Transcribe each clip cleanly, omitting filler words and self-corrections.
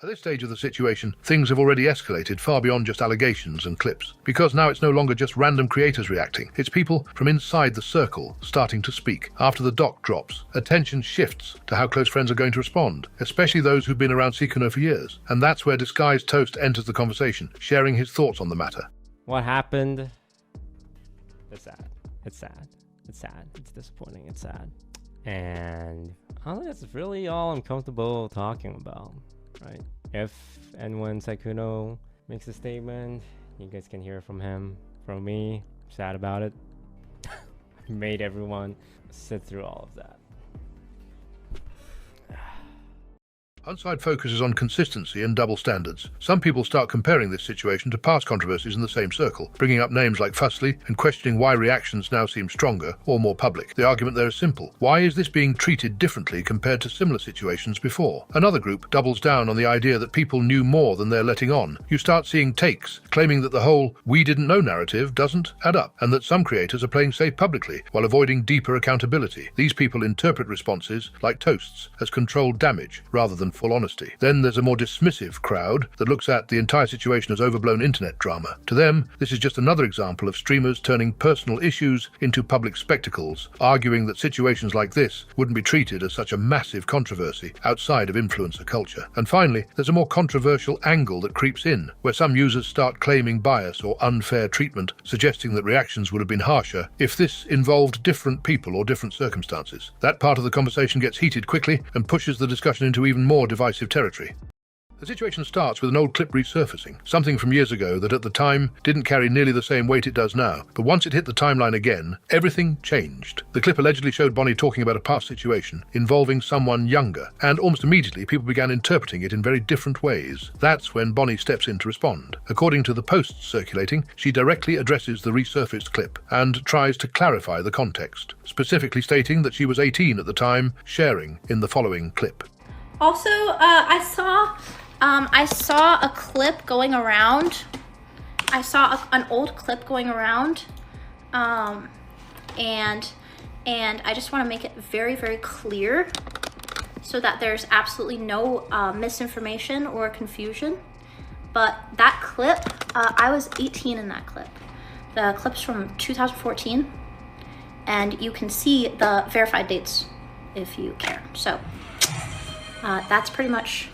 At this stage of the situation, things have already escalated far beyond just allegations and clips, because now it's no longer just random creators reacting. It's people from inside the circle starting to speak. After the doc drops, attention shifts to how close friends are going to respond, especially those who've been around Sykkuno for years. And that's where Disguised Toast enters the conversation, sharing his thoughts on the matter. What happened? It's sad. It's sad. It's sad. It's disappointing. It's sad. And I think that's really all I'm comfortable talking about. Right? If and when Sykkuno makes a statement, you guys can hear from him. From me, I'm sad about it. I made everyone sit through all of that. Unside focuses on consistency and double standards. Some people start comparing this situation to past controversies in the same circle, bringing up names like Fusley and questioning why reactions now seem stronger or more public. The argument there is simple. Why is this being treated differently compared to similar situations before? Another group doubles down on the idea that people knew more than they're letting on. You start seeing takes claiming that the whole "we didn't know" narrative doesn't add up, and that some creators are playing safe publicly while avoiding deeper accountability. These people interpret responses, like Toast's, as controlled damage rather than full honesty. Then there's a more dismissive crowd that looks at the entire situation as overblown internet drama. To them, this is just another example of streamers turning personal issues into public spectacles, arguing that situations like this wouldn't be treated as such a massive controversy outside of influencer culture. And finally, there's a more controversial angle that creeps in, where some users start claiming bias or unfair treatment, suggesting that reactions would have been harsher if this involved different people or different circumstances. That part of the conversation gets heated quickly and pushes the discussion into even more divisive territory. The situation starts with an old clip resurfacing, something from years ago that at the time didn't carry nearly the same weight it does now. But once it hit the timeline again, everything changed. The clip allegedly showed Bonnie talking about a past situation involving someone younger, and almost immediately people began interpreting it in very different ways. That's when Bonnie steps in to respond. According to the posts circulating, she directly addresses the resurfaced clip and tries to clarify the context, specifically stating that she was 18 at the time, sharing in the following clip. Also, I saw a clip going around. I saw an old clip going around, and I just want to make it very, very clear so that there's absolutely no misinformation or confusion. But that clip, I was 18 in that clip. The clip's from 2014, and you can see the verified dates if you care. So that's pretty much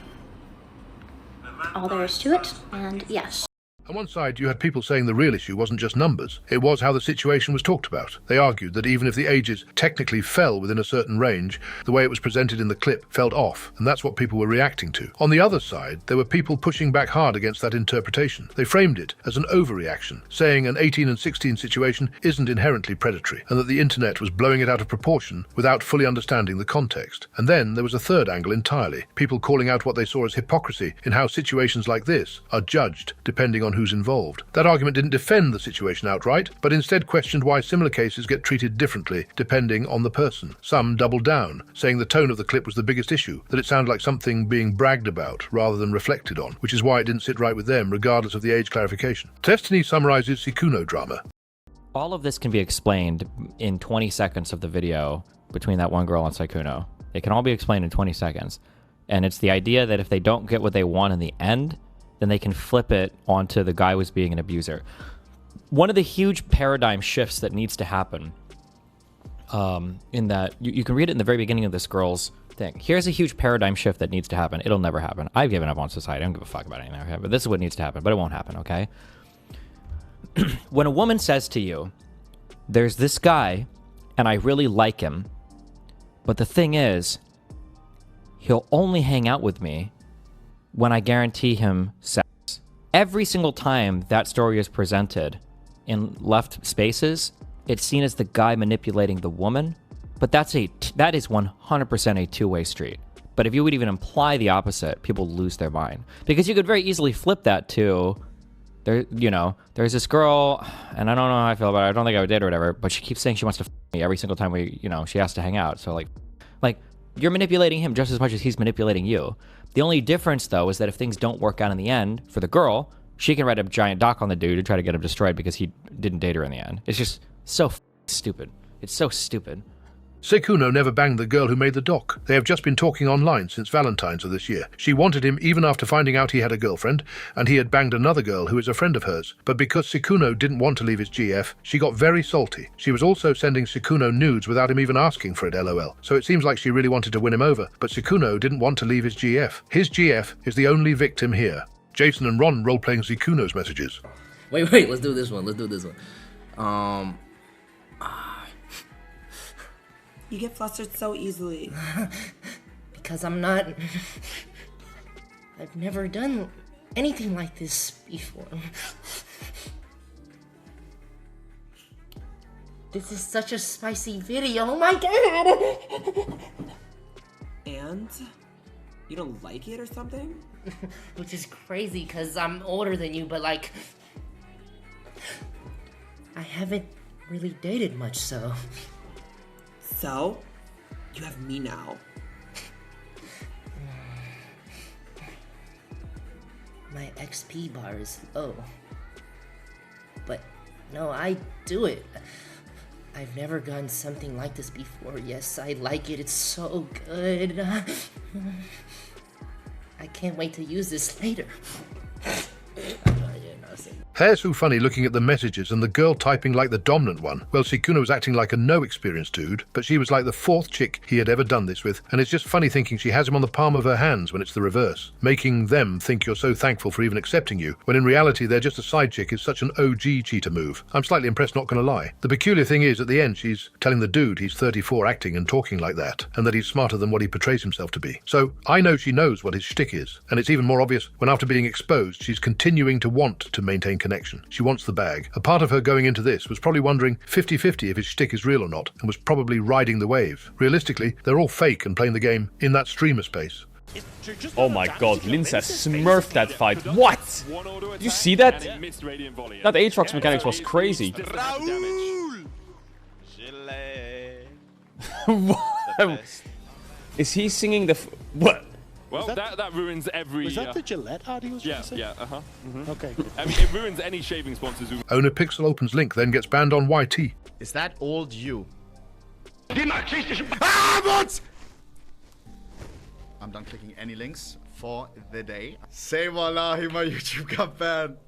all there is to it, and yes. On one side, you had people saying the real issue wasn't just numbers, it was how the situation was talked about. They argued that even if the ages technically fell within a certain range, the way it was presented in the clip felt off, and that's what people were reacting to. On the other side, there were people pushing back hard against that interpretation. They framed it as an overreaction, saying an 18 and 16 situation isn't inherently predatory, and that the internet was blowing it out of proportion without fully understanding the context. And then there was a third angle entirely, people calling out what they saw as hypocrisy in how situations like this are judged depending on who's involved. That argument didn't defend the situation outright, but instead questioned why similar cases get treated differently depending on the person. Some doubled down, saying the tone of the clip was the biggest issue, that it sounded like something being bragged about rather than reflected on, which is why it didn't sit right with them regardless of the age clarification. Destiny summarizes Sykkuno drama. All of this can be explained in 20 seconds of the video between that one girl and Sykkuno. It can all be explained in 20 seconds. And it's the idea that if they don't get what they want in the end, then they can flip it onto the guy who's being an abuser. One of the huge paradigm shifts that needs to happen, in that, you can read it in the very beginning of this girl's thing. Here's a huge paradigm shift that needs to happen. It'll never happen. I've given up on society. I don't give a fuck about anything. Okay? But this is what needs to happen, but it won't happen, okay? When a woman says to you, there's this guy, and I really like him, but the thing is, he'll only hang out with me when I guarantee him sex. Every single time that story is presented in left spaces, it's seen as the guy manipulating the woman, but that is 100% a two-way street. But if you would even imply the opposite, people lose their mind. Because you could very easily flip that to, there's this girl, and I don't know how I feel about it, I don't think I would date or whatever, but she keeps saying she wants to f me every single time she has to hang out. So like, you're manipulating him just as much as he's manipulating you. The only difference, though, is that if things don't work out in the end, for the girl, she can write a giant doc on the dude and try to get him destroyed because he didn't date her in the end. It's just so stupid. It's so stupid. Sykkuno never banged the girl who made the doc. They have just been talking online since Valentine's of this year. She wanted him even after finding out he had a girlfriend, and he had banged another girl who is a friend of hers. But because Sykkuno didn't want to leave his GF, she got very salty. She was also sending Sykkuno nudes without him even asking for it, lol. So it seems like she really wanted to win him over, but Sykkuno didn't want to leave his GF. His GF is the only victim here. Jason and Ron role-playing Sykkuno's messages. Wait, let's do this one. You get flustered so easily. Because I'm not... I've never done anything like this before. This is such a spicy video, oh my god! And? You don't like it or something? Which is crazy, because I'm older than you, but like... I haven't really dated much, so... So, you have me now. My XP bar is low. But no, I do it. I've never done something like this before. Yes, I like it. It's so good. I can't wait to use this later. Hair's so funny looking at the messages and the girl typing like the dominant one. Well, Sykkuno was acting like a no-experienced dude, but she was like the 4th chick he had ever done this with, and it's just funny thinking she has him on the palm of her hands when it's the reverse, making them think you're so thankful for even accepting you, when in reality they're just a side chick is such an OG cheater move. I'm slightly impressed, not gonna lie. The peculiar thing is, at the end, she's telling the dude he's 34 acting and talking like that, and that he's smarter than what he portrays himself to be. So, I know she knows what his shtick is, and it's even more obvious when after being exposed, she's continuing to want to maintain connection. She wants the bag. A part of her going into this was probably wondering 50-50 if his shtick is real or not, and was probably riding the wave. Realistically, they're all fake and playing the game in that streamer space. Oh my god, Lince smurfed that fight. What? Did you see that? That Aatrox mechanics was crazy. What? Is he singing the... What? Well, that ruins every... Was that the Gillette ad he was trying to say? Yeah, Okay. I mean, it ruins any shaving sponsors who... Owner Pixel opens link, then gets banned on YT. Is that old you? I'm done clicking any links for the day. Say wallahi, my YouTube got banned.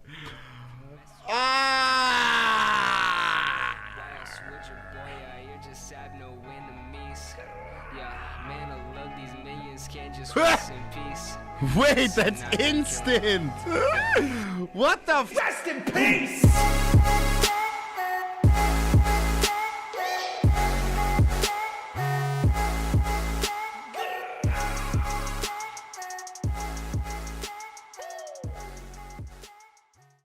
Wait, that's instant! What the f— Rest in peace!